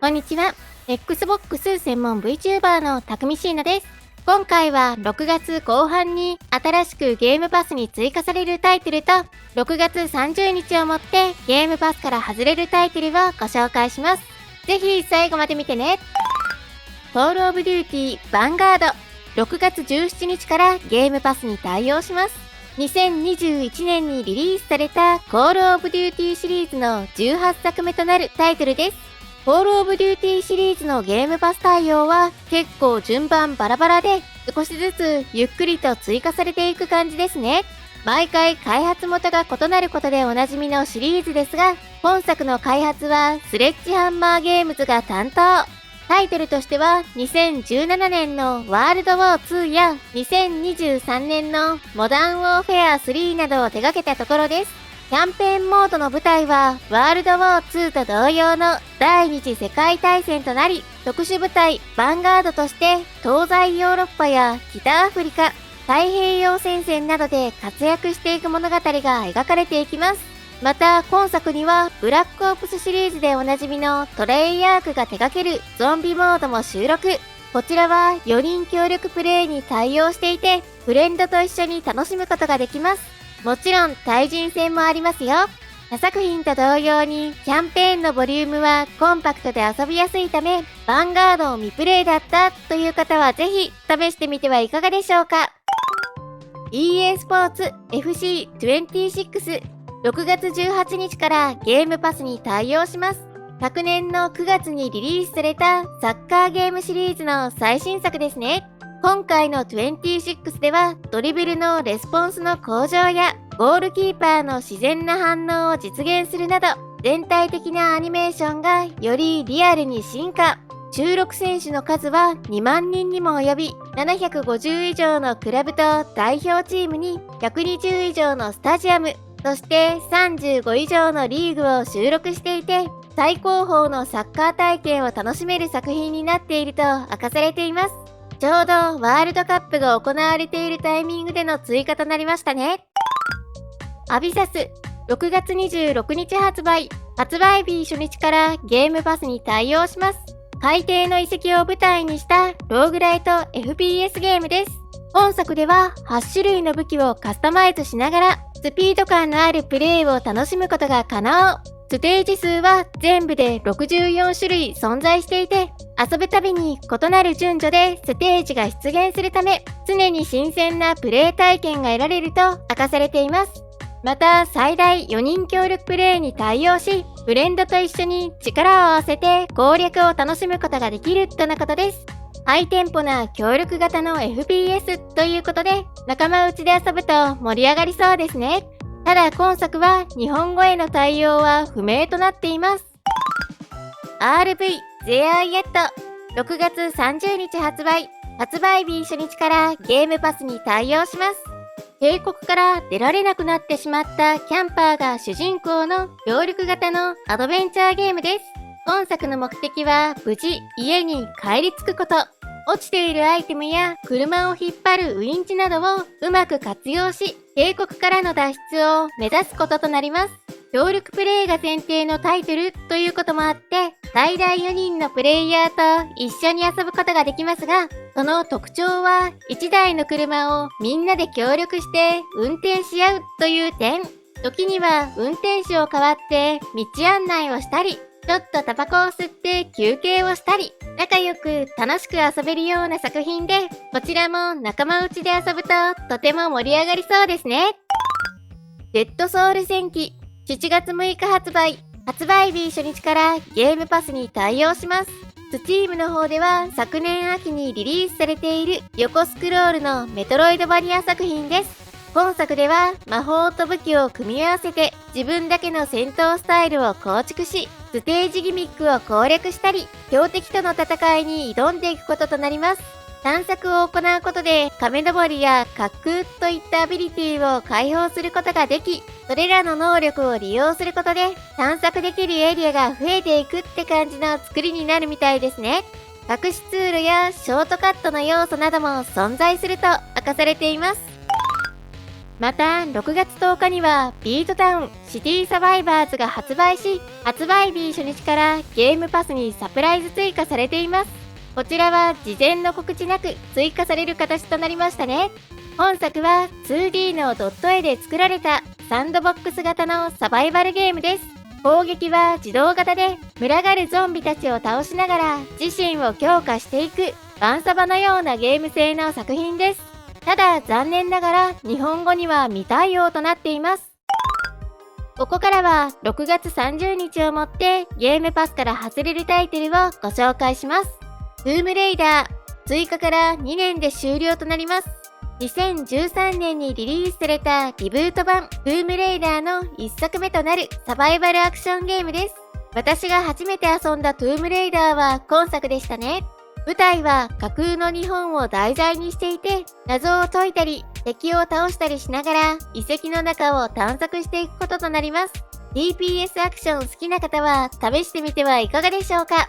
こんにちは。Xbox 専門 VTuber のたくみしーなです。今回は6月後半に新しくゲームパスに追加されるタイトルと、6月30日をもってゲームパスから外れるタイトルをご紹介します。ぜひ最後まで見てね。Call of Duty Vanguard 6月17日からゲームパスに対応します。2021年にリリースされた Call of Duty シリーズの18作目となるタイトルです。Call of Duty シリーズのゲームパス対応は結構順番バラバラで少しずつゆっくりと追加されていく感じですね。毎回開発元が異なることでおなじみのシリーズですが、本作の開発はスレッジハンマーゲームズが担当。タイトルとしては2017年のワールドウォー2や2023年のモダンウォーフェア3などを手掛けたところです。キャンペーンモードの舞台はワールドウォー2と同様の第二次世界大戦となり、特殊部隊ヴァンガードとして東西ヨーロッパや北アフリカ、太平洋戦線などで活躍していく物語が描かれていきます。また今作にはブラックオプスシリーズでおなじみのトレイヤークが手掛けるゾンビモードも収録。こちらは4人協力プレイに対応していて、フレンドと一緒に楽しむことができます。もちろん対人戦もありますよ。他作品と同様にキャンペーンのボリュームはコンパクトで遊びやすいため、ヴァンガードを未プレイだったという方はぜひ試してみてはいかがでしょうか。EA スポーツ FC26 6月18日からゲームパスに対応します。昨年の9月にリリースされたサッカーゲームシリーズの最新作ですね。今回の26ではドリブルのレスポンスの向上やゴールキーパーの自然な反応を実現するなど全体的なアニメーションがよりリアルに進化。収録選手の数は2万人にも及び750以上のクラブと代表チームに120以上のスタジアム、そして35以上のリーグを収録していて、最高峰のサッカー体験を楽しめる作品になっていると明かされています。ちょうどワールドカップが行われているタイミングでの追加となりましたね。アビサス6月26日発売日初日からゲームパスに対応します。海底の遺跡を舞台にしたローグライト FPS ゲームです。本作では8種類の武器をカスタマイズしながらスピード感のあるプレイを楽しむことが可能。ステージ数は全部で64種類存在していて、遊ぶたびに異なる順序でステージが出現するため、常に新鮮なプレイ体験が得られると明かされています。また最大4人協力プレイに対応し、フレンドと一緒に力を合わせて攻略を楽しむことができるとのことです。ハイテンポな協力型の FPS ということで、仲間内で遊ぶと盛り上がりそうですね。ただ今作は日本語への対応は不明となっています。RV There Yet 6月30日発売日初日からゲームパスに対応します。渓谷から出られなくなってしまったキャンパーが主人公の協力型のアドベンチャーゲームです。本作の目的は無事家に帰り着くこと。落ちているアイテムや車を引っ張るウインチなどをうまく活用し、渓谷からの脱出を目指すこととなります。協力プレイが前提のタイトルということもあって、最大4人のプレイヤーと一緒に遊ぶことができますが、その特徴は1台の車をみんなで協力して運転し合うという点。時には運転手を代わって道案内をしたり、ちょっとタバコを吸って休憩をしたり、仲良く楽しく遊べるような作品で、こちらも仲間内で遊ぶととても盛り上がりそうですね。デッドソウル戦記7月6日発売日初日からゲームパスに対応します。Steam の方では昨年秋にリリースされている横スクロールのメトロイドバニア作品です。本作では魔法と武器を組み合わせて自分だけの戦闘スタイルを構築し、ステージギミックを攻略したり、強敵との戦いに挑んでいくこととなります。探索を行うことで亀登りや滑空といったアビリティを解放することができ、それらの能力を利用することで探索できるエリアが増えていくって感じの作りになるみたいですね。隠し通路やショートカットの要素なども存在すると明かされています。また、6月10日には、ビートタウンシティサバイバーズが発売し、発売日初日からゲームパスにサプライズ追加されています。こちらは事前の告知なく追加される形となりましたね。本作は 2D のドット絵で作られたサンドボックス型のサバイバルゲームです。攻撃は自動型で、群がるゾンビたちを倒しながら自身を強化していくバンサバのようなゲーム性の作品です。ただ残念ながら日本語には未対応となっています。ここからは6月30日をもってゲームパスから外れるタイトルをご紹介します。トゥームレイダー、追加から2年で終了となります。2013年にリリースされたリブート版トゥームレイダーの1作目となるサバイバルアクションゲームです。私が初めて遊んだトゥームレイダーは今作でしたね。舞台は架空の日本を題材にしていて、謎を解いたり、敵を倒したりしながら遺跡の中を探索していくこととなります。TPS アクション好きな方は試してみてはいかがでしょうか。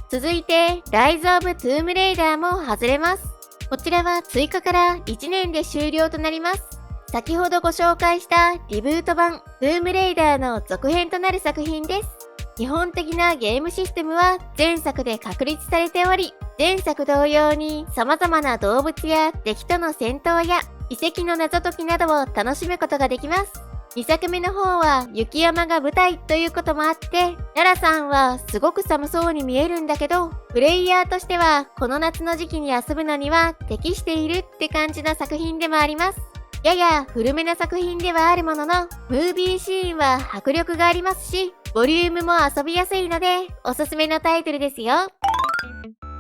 続いて、ライズ・オブ・トゥームレイダーも外れます。こちらは追加から1年で終了となります。先ほどご紹介したリブート版トゥームレイダーの続編となる作品です。基本的なゲームシステムは前作で確立されており、前作同様に様々な動物や敵との戦闘や遺跡の謎解きなどを楽しむことができます。2作目の方は雪山が舞台ということもあって、ララさんはすごく寒そうに見えるんだけど、プレイヤーとしてはこの夏の時期に遊ぶのには適しているって感じの作品でもあります。やや古めな作品ではあるものの、ムービーシーンは迫力がありますし、ボリュームも遊びやすいので、おすすめのタイトルですよ。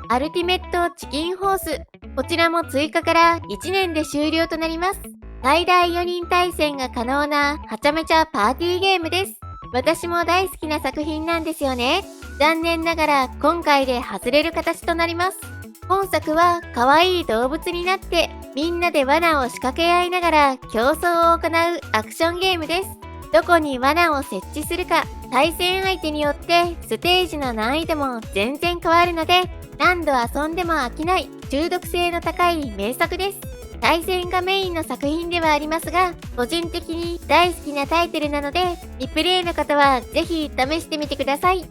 アルティメットチキンホース。こちらも追加から1年で終了となります。最大4人対戦が可能なはちゃめちゃパーティーゲームです。私も大好きな作品なんですよね。残念ながら今回で外れる形となります。本作は可愛い動物になってみんなで罠を仕掛け合いながら競争を行うアクションゲームです。どこに罠を設置するか、対戦相手によってステージの難易度も全然変わるので、何度遊んでも飽きない中毒性の高い名作です。対戦がメインの作品ではありますが、個人的に大好きなタイトルなので、リプレイの方はぜひ試してみてください。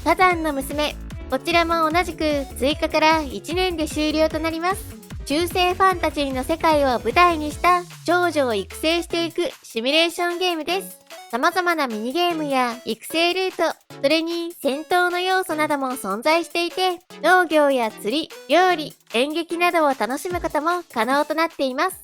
火山の娘。こちらも同じく追加から1年で終了となります。中世ファンタジーの世界を舞台にした少女を育成していくシミュレーションゲームです。様々なミニゲームや育成ルート、それに戦闘の要素なども存在していて、農業や釣り、料理、演劇などを楽しむことも可能となっています。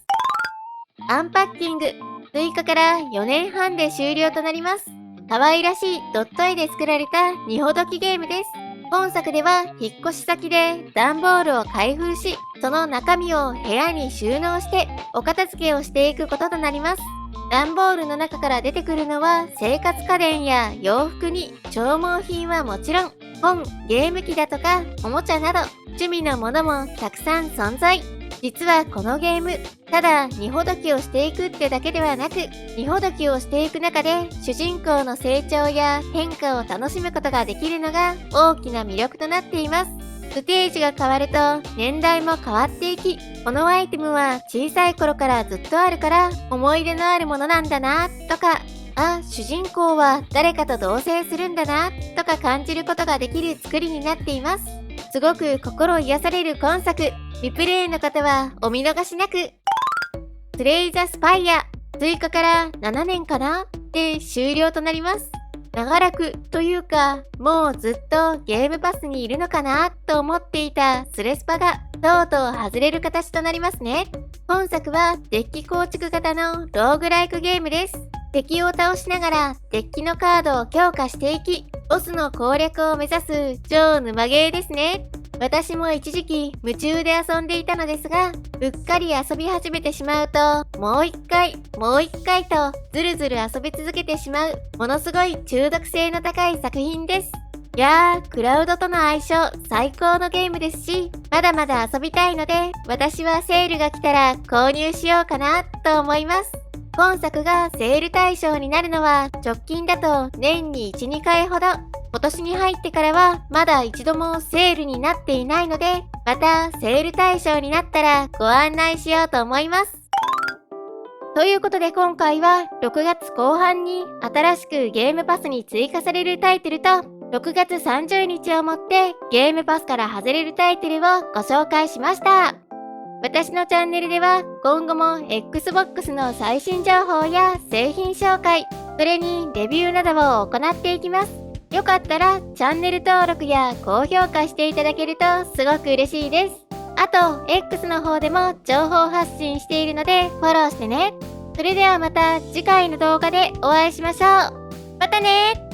アンパッキング。追加から4年半で終了となります。可愛らしいドット絵で作られた二ほどきゲームです。本作では引っ越し先で段ボールを開封し、その中身を部屋に収納してお片付けをしていくこととなります。段ボールの中から出てくるのは生活家電や洋服に消耗品はもちろん、本、ゲーム機だとかおもちゃなど趣味のものもたくさん存在。実はこのゲーム、ただ二ほどきをしていくってだけではなく、二ほどきをしていく中で主人公の成長や変化を楽しむことができるのが大きな魅力となっています。ステージが変わると年代も変わっていき、このアイテムは小さい頃からずっとあるから思い出のあるものなんだなとか、あ、主人公は誰かと同棲するんだなとか感じることができる作りになっています。すごく心癒される今作、リプレイの方はお見逃しなく。スレイザスパイア、追加から7年かなで終了となります。長らくというか、もうずっとゲームパスにいるのかなと思っていたスレスパがとうとう外れる形となりますね。本作はデッキ構築型のローグライクゲームです。敵を倒しながらデッキのカードを強化していき、ボスの攻略を目指す超沼ゲーですね。私も一時期夢中で遊んでいたのですが、うっかり遊び始めてしまうと、もう一回とずるずる遊び続けてしまう、ものすごい中毒性の高い作品です。いやー、クラウドとの相性最高のゲームですし、まだまだ遊びたいので、私はセールが来たら購入しようかなと思います。本作がセール対象になるのは直近だと年に 1,2 回ほど。今年に入ってからはまだ一度もセールになっていないので、またセール対象になったらご案内しようと思います。ということで今回は6月後半に新しくゲームパスに追加されるタイトルと6月30日をもってゲームパスから外れるタイトルをご紹介しました。私のチャンネルでは今後も Xbox の最新情報や製品紹介、それにレビューなどを行っていきます。よかったらチャンネル登録や高評価していただけるとすごく嬉しいです。あと X の方でも情報発信しているのでフォローしてね。それではまた次回の動画でお会いしましょう。またね。